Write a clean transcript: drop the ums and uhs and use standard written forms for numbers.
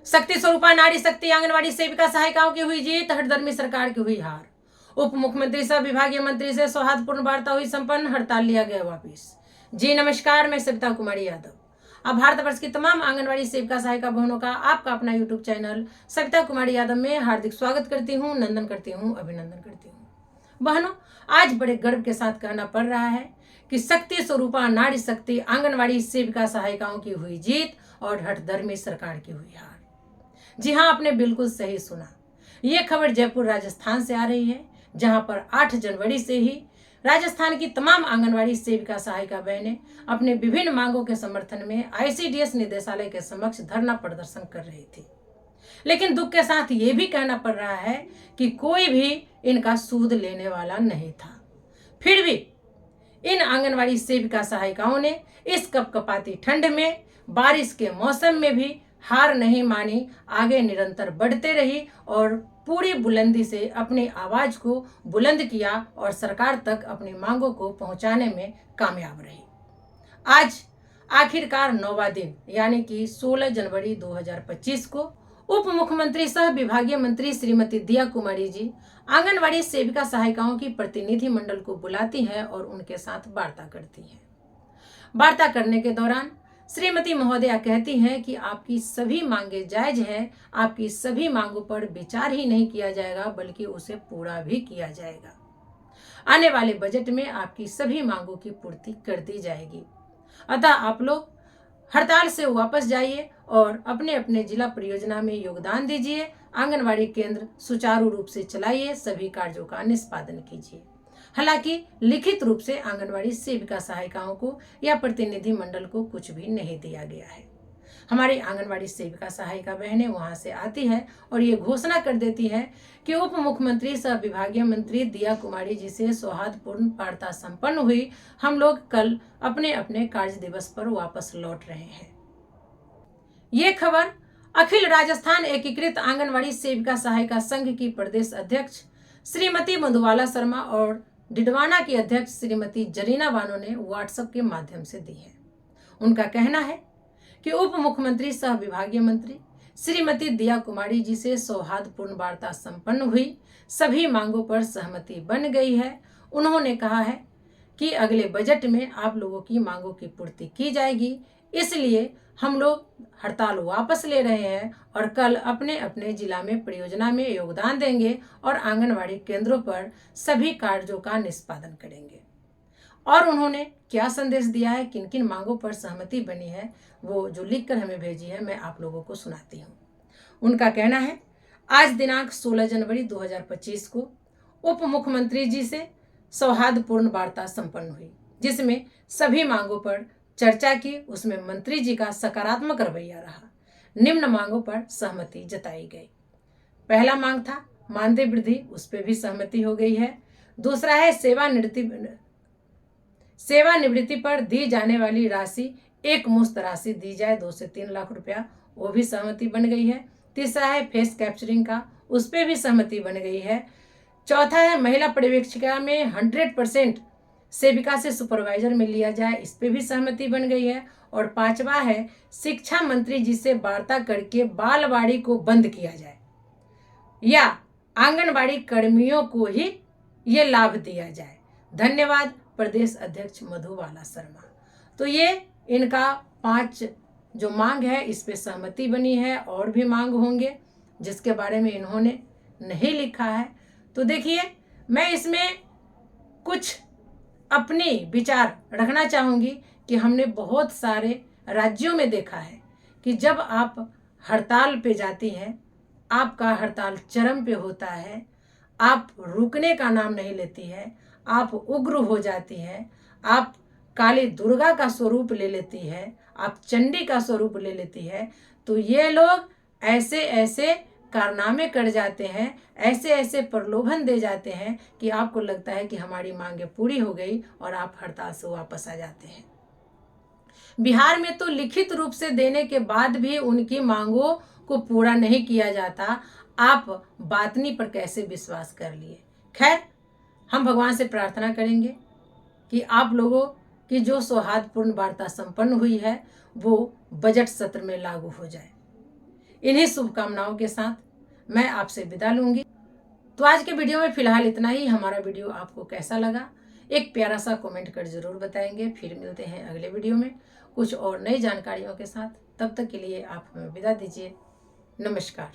शक्ति स्वरूपा नारी शक्ति आंगनवाड़ी सेविका सहायिकाओं की हुई जीत, हठधर्मी सरकार की हुई हार। उप मुख्यमंत्री सह विभागीय मंत्री से सौहार्दपूर्ण वार्ता हुई संपन्न, हड़ताल लिया गया वापिस। जी नमस्कार, मैं सविता कुमारी यादव। अब भारतवर्ष की तमाम आंगनवाड़ी सेविका सहायिका बहनों का आपका अपना यूट्यूब चैनल सविता कुमारी यादव में हार्दिक स्वागत करती हूँ, नंदन करती हूँ, अभिनंदन करती हूँ। बहनों, आज बड़े गर्व के साथ कहना पड़ रहा है कि शक्ति स्वरूपा नारी शक्ति आंगनवाड़ी सेविका सहायिकाओं की हुई जीत और हठधर्मी सरकार की हुई हार। जी हाँ, आपने बिल्कुल सही सुना। ये खबर जयपुर राजस्थान से आ रही है, जहां पर 8 जनवरी से ही राजस्थान की तमाम आंगनवाड़ी सेविका सहायिका बहनें अपने विभिन्न मांगों के समर्थन में आईसीडीएस निदेशालय के समक्ष धरना प्रदर्शन कर रही थी। लेकिन दुख के साथ ये भी कहना पड़ रहा है कि कोई भी इनका सूद लेने वाला नहीं था। फिर भी इन आंगनवाड़ी सेविका सहायिकाओं ने इस कपकपाती ठंड में, बारिश के मौसम में भी हार नहीं मानी, आगे निरंतर बढ़ते रही और पूरी बुलंदी से अपनी आवाज को बुलंद किया और सरकार तक अपनी मांगों को पहुंचाने में कामयाब रही। आज आखिरकार 9वां दिन यानी कि 16 जनवरी 2025 को उप मुख्यमंत्री सह विभागीय मंत्री श्रीमती दिया कुमारी जी आंगनवाड़ी सेविका सहायिकाओं की प्रतिनिधि मंडल को बुलाती हैं और उनके साथ वार्ता करती हैं। वार्ता करने के दौरान श्रीमती महोदया कहती हैं कि आपकी सभी मांगे जायज हैं, आपकी सभी मांगों पर विचार ही नहीं किया जाएगा बल्कि उसे पूरा भी किया जाएगा। आने वाले बजट में आपकी सभी मांगों की पूर्ति कर दी जाएगी। अतः आप लोग हड़ताल से वापस जाइए और अपने अपने जिला परियोजना में योगदान दीजिए, आंगनवाड़ी केंद्र सुचारू रूप से चलाइए, सभी कार्यों का निष्पादन कीजिए। हालांकि लिखित रूप से आंगनवाड़ी सेविका सहायिकाओं को या प्रतिनिधि मंडल को कुछ भी नहीं दिया गया है। हमारी आंगनवाड़ी सेविका सहायिका बहनें वहां से आती है और ये घोषणा कर देती है कि उप मुख्यमंत्री सह विभागीय मंत्री दिया कुमारी जी से सौहार्दपूर्ण वार्ता संपन्न हुई, हम लोग कल अपने अपने कार्य दिवस पर वापस लौट रहे हैं। ये खबर अखिल राजस्थान एकीकृत आंगनवाड़ी सेविका सहायिका संघ की प्रदेश अध्यक्ष श्रीमती मधुबाला शर्मा और डिडवाना की अध्यक्ष श्रीमती जरीना बानो ने व्हाट्सएप के माध्यम से दी है। उनका कहना है कि उप मुख्यमंत्री सह विभागीय मंत्री श्रीमती दिया कुमारी जी से सौहार्दपूर्ण वार्ता संपन्न हुई, सभी मांगों पर सहमति बन गई है। उन्होंने कहा है कि अगले बजट में आप लोगों की मांगों की पूर्ति की जाएगी, इसलिए हम लोग हड़ताल वापस ले रहे हैं और कल अपने अपने जिला में परियोजना में योगदान देंगे और आंगनवाड़ी केंद्रों पर सभी कार्यों का निष्पादन करेंगे। और उन्होंने क्या संदेश दिया है, किन किन मांगों पर सहमति बनी है, वो जो लिखकर हमें भेजी है मैं आप लोगों को सुनाती हूँ। उनका कहना है, आज दिनांक 16 जनवरी 2025 को उप मुख्यमंत्री जी से सौहार्दपूर्ण वार्ता संपन्न हुई, जिसमें सभी मांगों पर चर्चा की। उसमें मंत्री जी का सकारात्मक रवैया रहा। निम्न मांगों पर सहमति जताई गई। पहला मांग था मानदेय वृद्धि, उस पर भी सहमति हो गई है। दूसरा है सेवानिवृत्ति पर दी जाने वाली राशि, एक मुश्त राशि दी जाए 2 से 3 लाख रुपया, वो भी सहमति बन गई है। तीसरा है फेस कैप्चरिंग का, उस पर भी सहमति बन गई है। चौथा है महिला पर्यवेक्षिका में 100% सेविका से सुपरवाइजर में लिया जाए, इस पे भी सहमति बन गई है। और पांचवा है शिक्षा मंत्री जी से वार्ता करके बालवाड़ी को बंद किया जाए या आंगनवाड़ी कर्मियों को ही ये लाभ दिया जाए। धन्यवाद, प्रदेश अध्यक्ष मधुबाला शर्मा। तो ये इनका 5 जो मांग है इस पे सहमति बनी है। और भी मांग होंगे जिसके बारे में इन्होंने नहीं लिखा है। तो देखिए, मैं इसमें कुछ अपनी विचार रखना चाहूँगी कि हमने बहुत सारे राज्यों में देखा है कि जब आप हड़ताल पे जाती हैं, आपका हड़ताल चरम पे होता है, आप रुकने का नाम नहीं लेती है, आप उग्र हो जाती हैं, आप काली दुर्गा का स्वरूप ले लेती है, आप चंडी का स्वरूप ले लेती है, तो ये लोग ऐसे ऐसे कारनामे कर जाते हैं, ऐसे ऐसे प्रलोभन दे जाते हैं कि आपको लगता है कि हमारी मांगे पूरी हो गई और आप हड़ताल से वापस आ जाते हैं। बिहार में तो लिखित रूप से देने के बाद भी उनकी मांगों को पूरा नहीं किया जाता। आप बातनी पर कैसे विश्वास कर लिए। खैर, हम भगवान से प्रार्थना करेंगे कि आप लोगों की जो सौहार्दपूर्ण वार्ता संपन्न हुई है वो बजट सत्र में लागू हो जाए। इन्हीं शुभकामनाओं के साथ मैं आपसे विदा लूंगी। तो आज के वीडियो में फिलहाल इतना ही। हमारा वीडियो आपको कैसा लगा एक प्यारा सा कमेंट कर जरूर बताएंगे। फिर मिलते हैं अगले वीडियो में कुछ और नई जानकारियों के साथ। तब तक के लिए आप हमें विदा दीजिए। नमस्कार।